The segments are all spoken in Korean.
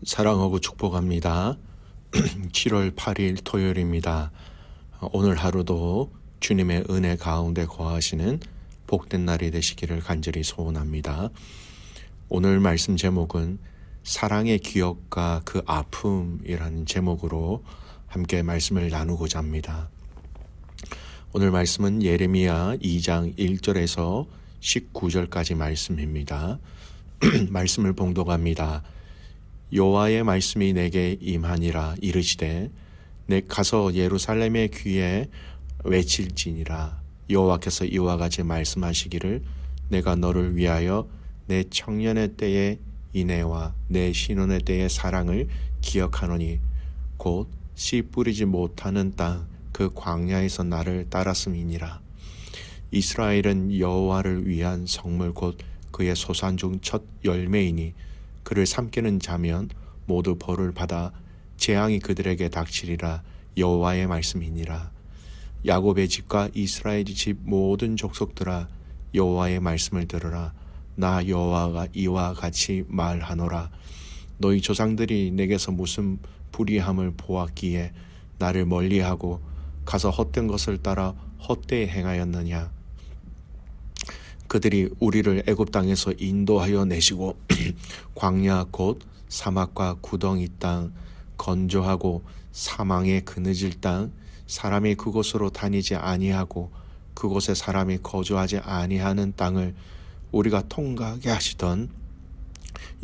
사랑하고 축복합니다. 7월 8일 토요일입니다. 오늘 하루도 주님의 은혜 가운데 거하시는 복된 날이 되시기를 간절히 소원합니다. 오늘 말씀 제목은 사랑의 기억과 그 아픔이라는 제목으로 함께 말씀을 나누고자 합니다. 오늘 말씀은 예레미야 2장 1절에서 19절까지 말씀입니다. 말씀을 봉독합니다. 여호와의 말씀이 내게 임하니라. 이르시되 내 가서 예루살렘의 귀에 외칠지니라. 여호와께서 이와 같이 말씀하시기를 내가 너를 위하여 내 청년의 때의 인애와 내 신혼의 때의 사랑을 기억하노니 곧 씨 뿌리지 못하는 땅 그 광야에서 나를 따랐음이니라. 이스라엘은 여호와를 위한 성물 곧 그의 소산 중 첫 열매이니 그를 삼키는 자면 모두 벌을 받아 재앙이 그들에게 닥치리라. 여호와의 말씀이니라. 야곱의 집과 이스라엘의 집 모든 족속들아 여호와의 말씀을 들으라. 나 여호와가 이와 같이 말하노라. 너희 조상들이 내게서 무슨 불의함을 보았기에 나를 멀리하고 가서 헛된 것을 따라 헛되이 행하였느냐. 그들이 우리를 애굽 땅에서 인도하여 내시고 광야 곧 사막과 구덩이 땅 건조하고 사망의 그늘질 땅 사람이 그곳으로 다니지 아니하고 그곳에 사람이 거주하지 아니하는 땅을 우리가 통과하게 하시던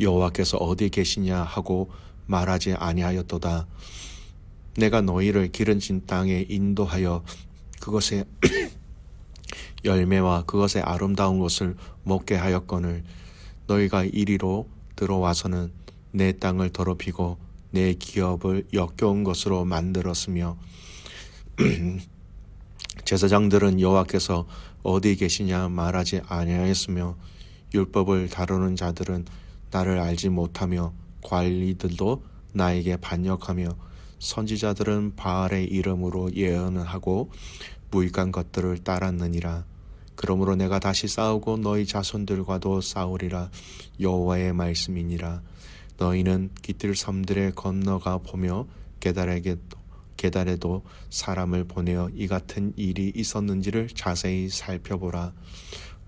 여호와께서 어디 계시냐 하고 말하지 아니하였도다. 내가 너희를 기름진 땅에 인도하여 그것에 열매와 그것의 아름다운 것을 먹게 하였거늘 너희가 이리로 들어와서는 내 땅을 더럽히고 내 기업을 역겨운 것으로 만들었으며 제사장들은 여호와께서 어디 계시냐 말하지 아니하였으며 율법을 다루는 자들은 나를 알지 못하며 관리들도 나에게 반역하며 선지자들은 바알의 이름으로 예언을 하고 무익한 것들을 따랐느니라. 그러므로 내가 다시 싸우고 너희 자손들과도 싸우리라. 여호와의 말씀이니라. 너희는 깃들 섬들에 건너가 보며 게달에도 사람을 보내어 이 같은 일이 있었는지를 자세히 살펴보라.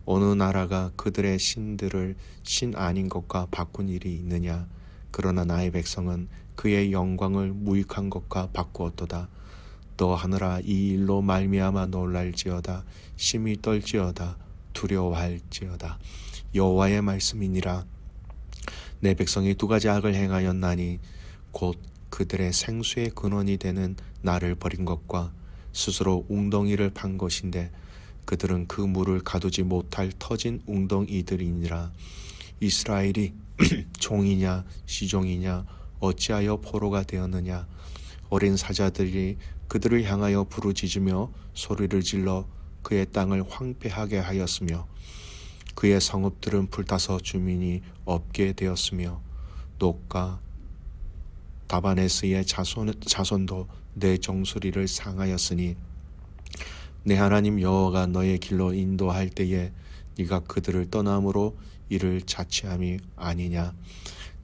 어느 나라가 그들의 신들을 신 아닌 것과 바꾼 일이 있느냐. 그러나 나의 백성은 그의 영광을 무익한 것과 바꾸었도다. 너 하늘아 이 일로 말미암아 놀랄지어다. 심히 떨지어다. 두려워할지어다. 여호와의 말씀이니라. 내 백성이 두 가지 악을 행하였나니 곧 그들의 생수의 근원이 되는 나를 버린 것과 스스로 웅덩이를 판 것인데 그들은 그 물을 가두지 못할 터진 웅덩이들이니라. 이스라엘이 종이냐 시종이냐 어찌하여 포로가 되었느냐. 어린 사자들이 그들을 향하여 부르짖으며 소리를 질러 그의 땅을 황폐하게 하였으며 그의 성읍들은 불타서 주민이 없게 되었으며 녹과 다바네스의 자손도 내 정수리를 상하였으니 내 하나님 여호와가 너의 길로 인도할 때에 네가 그들을 떠남으로 이를 자취함이 아니냐.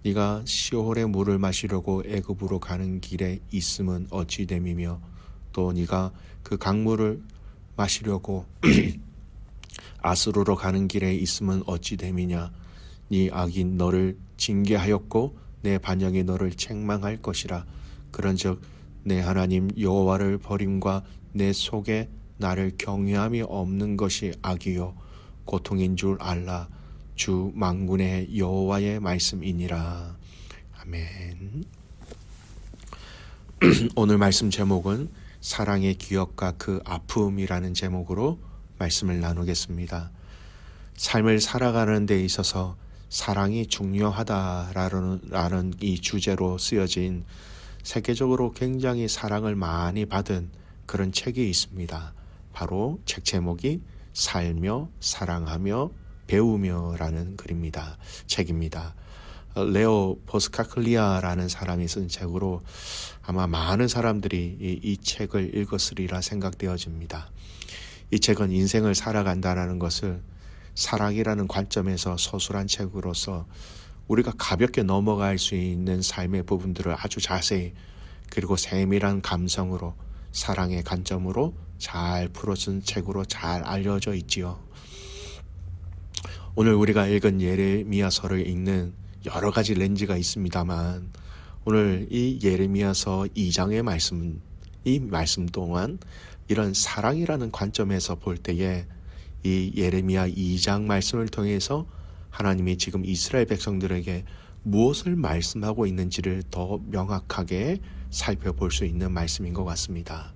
네가 시홀의 물을 마시려고 애굽으로 가는 길에 있음은 어찌 됨이며 또 네가 그 강물을 마시려고 아스루로 가는 길에 있음은 어찌 됨이냐. 네 악이 너를 징계하였고 내 반역이 너를 책망할 것이라. 그런즉 내 하나님 여호와를 버림과 내 속에 나를 경외함이 없는 것이 악이요 고통인 줄 알라. 주 만군의 여호와의 말씀이니라. 아멘. 오늘 말씀 제목은 사랑의 기억과 그 아픔이라는 제목으로 말씀을 나누겠습니다. 삶을 살아가는 데 있어서 사랑이 중요하다라는 이 주제로 쓰여진 세계적으로 굉장히 사랑을 많이 받은 그런 책이 있습니다. 바로 책 제목이 살며 사랑하며 배우며라는 책입니다. 레오 보스카클리아라는 사람이 쓴 책으로 아마 많은 사람들이 이 책을 읽었으리라 생각되어집니다. 이 책은 인생을 살아간다는 것을 사랑이라는 관점에서 서술한 책으로서 우리가 가볍게 넘어갈 수 있는 삶의 부분들을 아주 자세히 그리고 세밀한 감성으로 사랑의 관점으로 잘 풀어준 책으로 잘 알려져 있지요. 오늘 우리가 읽은 예레미야서를 읽는 여러 가지 렌즈가 있습니다만 오늘 이 예레미야서 2장의 말씀, 이 말씀 동안 이런 사랑이라는 관점에서 볼 때에 이 예레미야 2장 말씀을 통해서 하나님이 지금 이스라엘 백성들에게 무엇을 말씀하고 있는지를 더 명확하게 살펴볼 수 있는 말씀인 것 같습니다.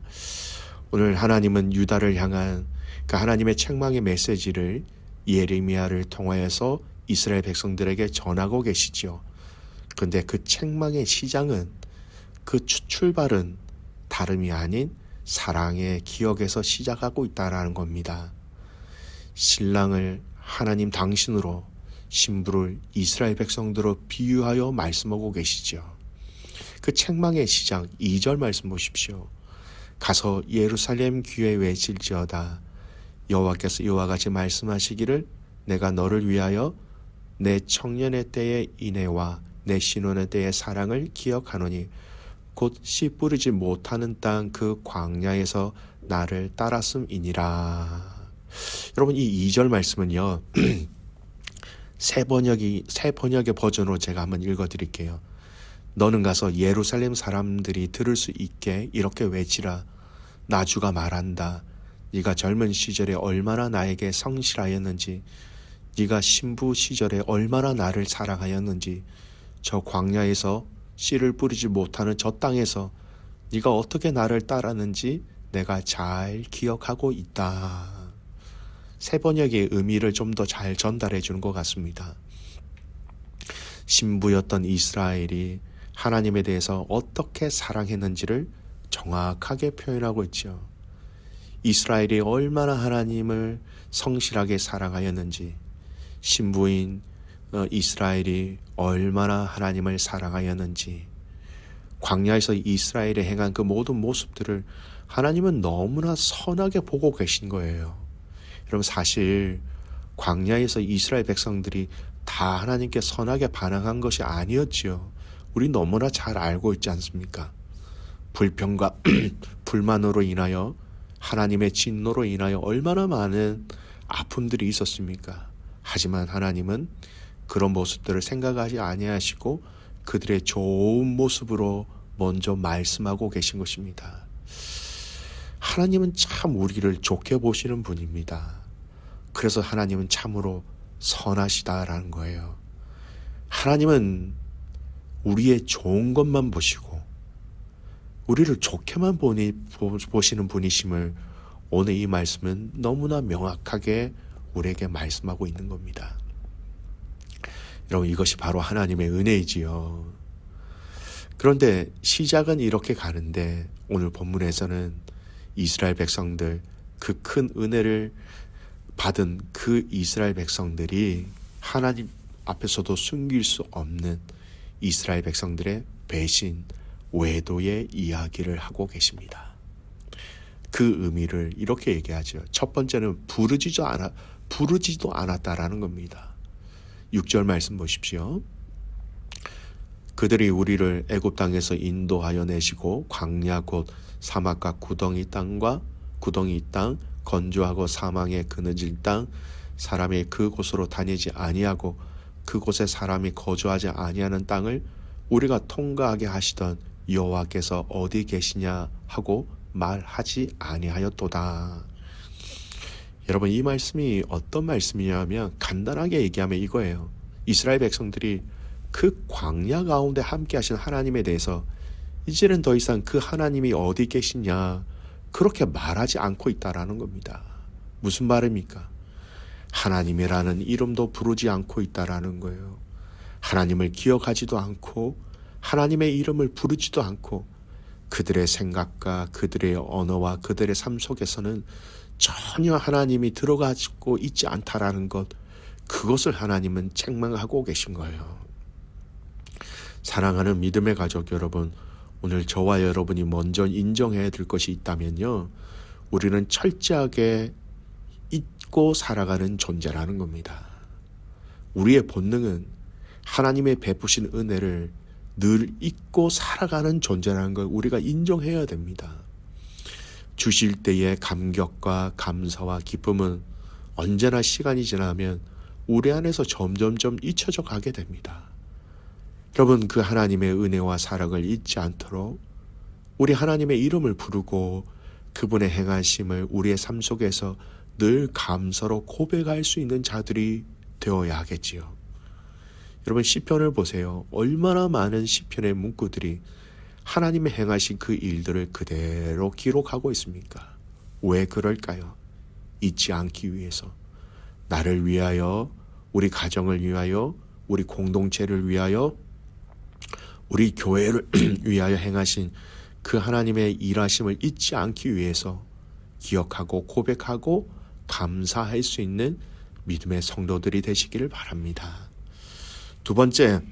오늘 하나님은 유다를 향한 그 하나님의 책망의 메시지를 예레미야를 통하여서 이스라엘 백성들에게 전하고 계시지요. 그런데 그 책망의 시작은 그 출발은 다름이 아닌 사랑의 기억에서 시작하고 있다는 겁니다. 신랑을 하나님 당신으로 신부를 이스라엘 백성들로 비유하여 말씀하고 계시죠. 그 책망의 시작 2절 말씀 보십시오. 가서 예루살렘 귀에 외칠지어다. 여호와께서 이와 같이 말씀하시기를 내가 너를 위하여 내 청년의 때의 인애와 내 신혼의 때의 사랑을 기억하노니 곧 씨 뿌리지 못하는 땅 그 광야에서 나를 따랐음이니라. 여러분 이 2절 말씀은요. 새 번역의 버전으로 제가 한번 읽어드릴게요. 너는 가서 예루살렘 사람들이 들을 수 있게 이렇게 외치라. 나주가 말한다. 네가 젊은 시절에 얼마나 나에게 성실하였는지, 네가 신부 시절에 얼마나 나를 사랑하였는지, 저 광야에서 씨를 뿌리지 못하는 저 땅에서 네가 어떻게 나를 따랐는지 내가 잘 기억하고 있다. 새 번역의 의미를 좀 더 잘 전달해 주는 것 같습니다. 신부였던 이스라엘이 하나님에 대해서 어떻게 사랑했는지를 정확하게 표현하고 있죠. 이스라엘이 얼마나 하나님을 성실하게 사랑하였는지, 신부인 이스라엘이 얼마나 하나님을 사랑하였는지, 광야에서 이스라엘이 행한 그 모든 모습들을 하나님은 너무나 선하게 보고 계신 거예요. 여러분 사실 광야에서 이스라엘 백성들이 다 하나님께 선하게 반응한 것이 아니었지요. 우리 너무나 잘 알고 있지 않습니까? 불평과 불만으로 인하여 하나님의 진노로 인하여 얼마나 많은 아픔들이 있었습니까? 하지만 하나님은 그런 모습들을 생각하지 아니하시고 그들의 좋은 모습으로 먼저 말씀하고 계신 것입니다. 하나님은 참 우리를 좋게 보시는 분입니다. 그래서 하나님은 참으로 선하시다라는 거예요. 하나님은 우리의 좋은 것만 보시고 우리를 좋게만 보시는 분이심을 오늘 이 말씀은 너무나 명확하게 우리에게 말씀하고 있는 겁니다. 여러분 이것이 바로 하나님의 은혜이지요. 그런데 시작은 이렇게 가는데 오늘 본문에서는 이스라엘 백성들, 그 큰 은혜를 받은 그 이스라엘 백성들이 하나님 앞에서도 숨길 수 없는 이스라엘 백성들의 배신, 외도의 이야기를 하고 계십니다. 그 의미를 이렇게 얘기하죠. 첫 번째는 부르지도 않았다라는 겁니다. 6절 말씀 보십시오. 그들이 우리를 애굽 땅에서 인도하여 내시고 광야 곧 사막과 구덩이 땅 건조하고 사망의 그늘진 땅 사람이 그곳으로 다니지 아니하고 그곳에 사람이 거주하지 아니하는 땅을 우리가 통과하게 하시던 여호와께서 어디 계시냐 하고 말하지 아니하였도다. 여러분 이 말씀이 어떤 말씀이냐면 간단하게 얘기하면 이거예요. 이스라엘 백성들이 그 광야 가운데 함께 하신 하나님에 대해서 이제는 더 이상 그 하나님이 어디 계시냐 그렇게 말하지 않고 있다라는 겁니다. 무슨 말입니까? 하나님이라는 이름도 부르지 않고 있다라는 거예요. 하나님을 기억하지도 않고 하나님의 이름을 부르지도 않고 그들의 생각과 그들의 언어와 그들의 삶 속에서는 전혀 하나님이 들어가고 있지 않다라는 것, 그것을 하나님은 책망하고 계신 거예요. 사랑하는 믿음의 가족 여러분, 오늘 저와 여러분이 먼저 인정해야 될 것이 있다면요, 우리는 철저하게 잊고 살아가는 존재라는 겁니다. 우리의 본능은 하나님의 베푸신 은혜를 늘 잊고 살아가는 존재라는 걸 우리가 인정해야 됩니다. 주실 때의 감격과 감사와 기쁨은 언제나 시간이 지나면 우리 안에서 점점점 잊혀져 가게 됩니다. 여러분, 그 하나님의 은혜와 사랑을 잊지 않도록 우리 하나님의 이름을 부르고 그분의 행하심을 우리의 삶 속에서 늘 감사로 고백할 수 있는 자들이 되어야 하겠지요. 여러분, 시편을 보세요. 얼마나 많은 시편의 문구들이 하나님의 행하신 그 일들을 그대로 기록하고 있습니까? 왜 그럴까요? 잊지 않기 위해서, 나를 위하여, 우리 가정을 위하여, 우리 공동체를 위하여, 우리 교회를 위하여 행하신 그 하나님의 일하심을 잊지 않기 위해서 기억하고 고백하고 감사할 수 있는 믿음의 성도들이 되시기를 바랍니다. 두 번째,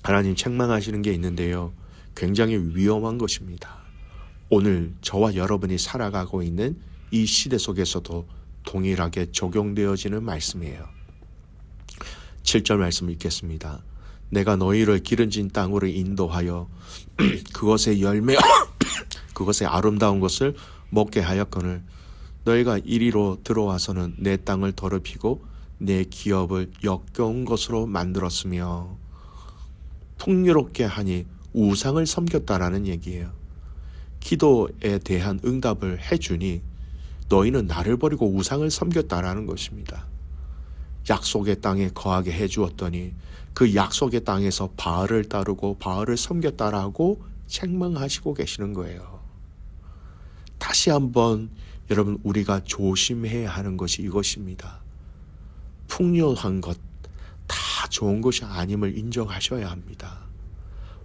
하나님 책망하시는 게 있는데요. 굉장히 위험한 것입니다. 오늘 저와 여러분이 살아가고 있는 이 시대 속에서도 동일하게 적용되어지는 말씀이에요. 7절 말씀 읽겠습니다. 내가 너희를 기름진 땅으로 인도하여 그것의 열매와 그것의 아름다운 것을 먹게 하였거늘 너희가 이리로 들어와서는 내 땅을 더럽히고 내 기업을 역겨운 것으로 만들었으며, 풍요롭게 하니 우상을 섬겼다라는 얘기예요. 기도에 대한 응답을 해주니 너희는 나를 버리고 우상을 섬겼다라는 것입니다. 약속의 땅에 거하게 해주었더니 그 약속의 땅에서 바알을 따르고 바알을 섬겼다라고 책망하시고 계시는 거예요. 다시 한번 여러분, 우리가 조심해야 하는 것이 이것입니다. 풍요한 것 다 좋은 것이 아님을 인정하셔야 합니다.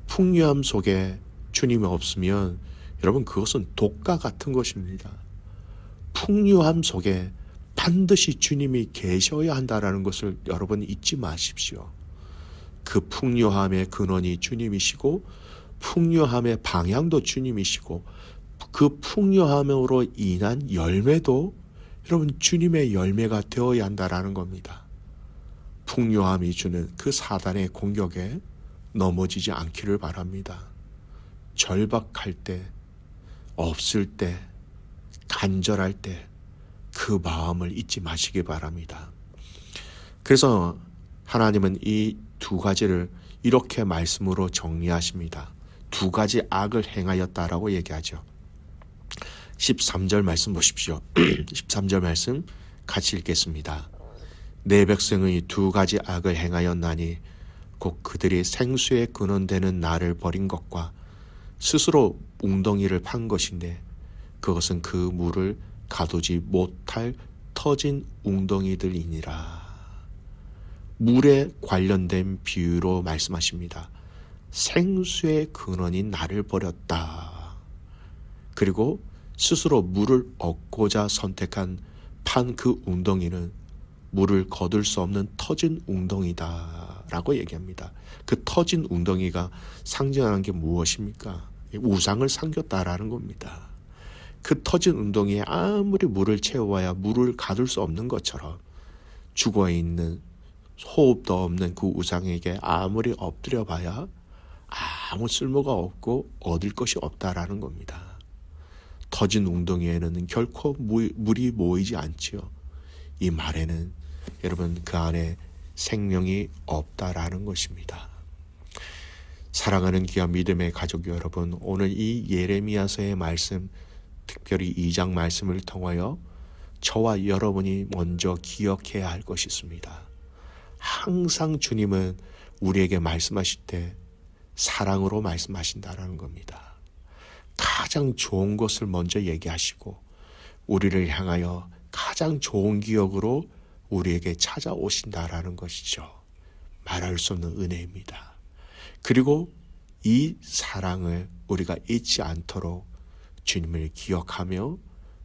풍요함 속에 주님이 없으면 여러분, 그것은 독과 같은 것입니다. 풍요함 속에 반드시 주님이 계셔야 한다는 것을 여러분 잊지 마십시오. 그 풍요함의 근원이 주님이시고 풍요함의 방향도 주님이시고 그 풍요함으로 인한 열매도 여러분 주님의 열매가 되어야 한다라는 겁니다. 풍요함이 주는 그 사단의 공격에 넘어지지 않기를 바랍니다. 절박할 때, 없을 때, 간절할 때 그 마음을 잊지 마시기 바랍니다. 그래서 하나님은 이 두 가지를 이렇게 말씀으로 정리하십니다. 두 가지 악을 행하였다라고 얘기하죠. 13절 말씀 보십시오. 13절 말씀 같이 읽겠습니다. 내 백성의 두 가지 악을 행하였나니 곧 그들이 생수의 근원되는 나를 버린 것과 스스로 웅덩이를 판 것인데 그것은 그 물을 가두지 못할 터진 웅덩이들이니라. 물에 관련된 비유로 말씀하십니다. 생수의 근원인 나를 버렸다. 그리고 스스로 물을 얻고자 선택한 판 그 웅덩이는 물을 거둘 수 없는 터진 웅덩이다 라고 얘기합니다. 그 터진 웅덩이가 상징하는 게 무엇입니까? 우상을 섬겼다라는 겁니다. 그 터진 웅덩이에 아무리 물을 채워야 물을 가둘 수 없는 것처럼 죽어있는 호흡도 없는 그 우상에게 아무리 엎드려 봐야 아무 쓸모가 없고 얻을 것이 없다라는 겁니다. 터진 웅덩이에는 결코 물이 모이지 않지요. 이 말에는 여러분 그 안에 생명이 없다라는 것입니다. 사랑하는 귀한 믿음의 가족 여러분, 오늘 이 예레미야서의 말씀, 특별히 2장 말씀을 통하여 저와 여러분이 먼저 기억해야 할 것이 있습니다. 항상 주님은 우리에게 말씀하실 때 사랑으로 말씀하신다라는 겁니다. 가장 좋은 것을 먼저 얘기하시고 우리를 향하여 가장 좋은 기억으로 우리에게 찾아오신다라는 것이죠. 말할 수 없는 은혜입니다. 그리고 이 사랑을 우리가 잊지 않도록 주님을 기억하며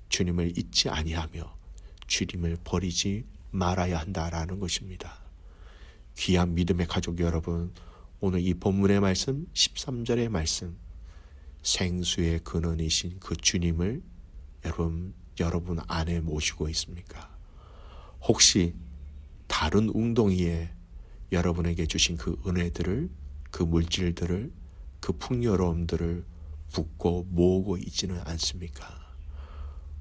주님을 잊지 아니하며 주님을 버리지 말아야 한다라는 것입니다. 귀한 믿음의 가족 여러분, 오늘 이 본문의 말씀 13절의 말씀, 생수의 근원이신 그 주님을 여러분 안에 모시고 있습니까? 혹시 다른 웅덩이에 여러분에게 주신 그 은혜들을, 그 물질들을, 그 풍요로움들을 붙고 모으고 있지는 않습니까?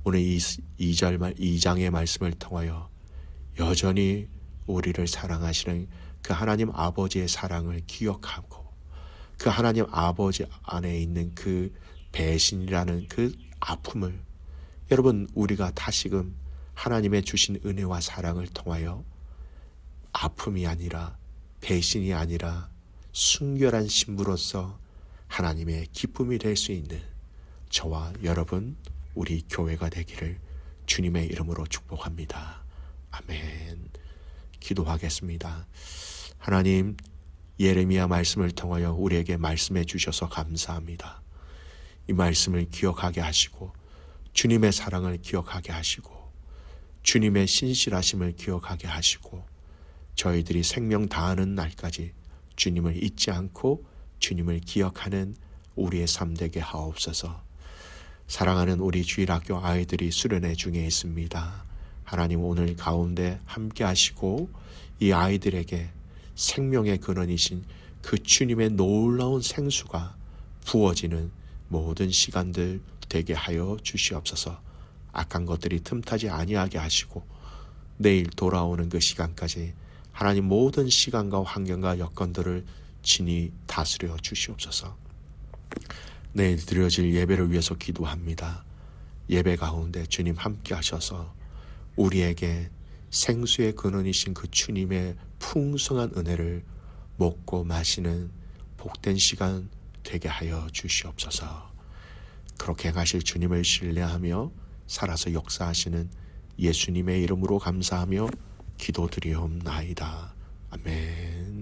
오늘 이 2장의 말씀을 통하여 여전히 우리를 사랑하시는 그 하나님 아버지의 사랑을 기억하고 그 하나님 아버지 안에 있는 그 배신이라는 그 아픔을 여러분 우리가 다시금 하나님의 주신 은혜와 사랑을 통하여 아픔이 아니라 배신이 아니라 순결한 신부로서 하나님의 기쁨이 될 수 있는 저와 여러분 우리 교회가 되기를 주님의 이름으로 축복합니다. 아멘. 기도하겠습니다. 하나님, 예레미야 말씀을 통하여 우리에게 말씀해 주셔서 감사합니다. 이 말씀을 기억하게 하시고 주님의 사랑을 기억하게 하시고 주님의 신실하심을 기억하게 하시고 저희들이 생명 다하는 날까지 주님을 잊지 않고 주님을 기억하는 우리의 삶 되게 하옵소서. 사랑하는 우리 주일학교 아이들이 수련회 중에 있습니다. 하나님 오늘 가운데 함께 하시고 이 아이들에게 생명의 근원이신 그 주님의 놀라운 생수가 부어지는 모든 시간들 되게 하여 주시옵소서. 악한 것들이 틈타지 아니하게 하시고 내일 돌아오는 그 시간까지 하나님 모든 시간과 환경과 여건들을 친히 다스려 주시옵소서. 내일 드려질 예배를 위해서 기도합니다. 예배 가운데 주님 함께 하셔서 우리에게 생수의 근원이신 그 주님의 풍성한 은혜를 먹고 마시는 복된 시간 되게 하여 주시옵소서. 그렇게 행하실 주님을 신뢰하며 살아서 역사하시는 예수님의 이름으로 감사하며 기도드리옵나이다. 아멘.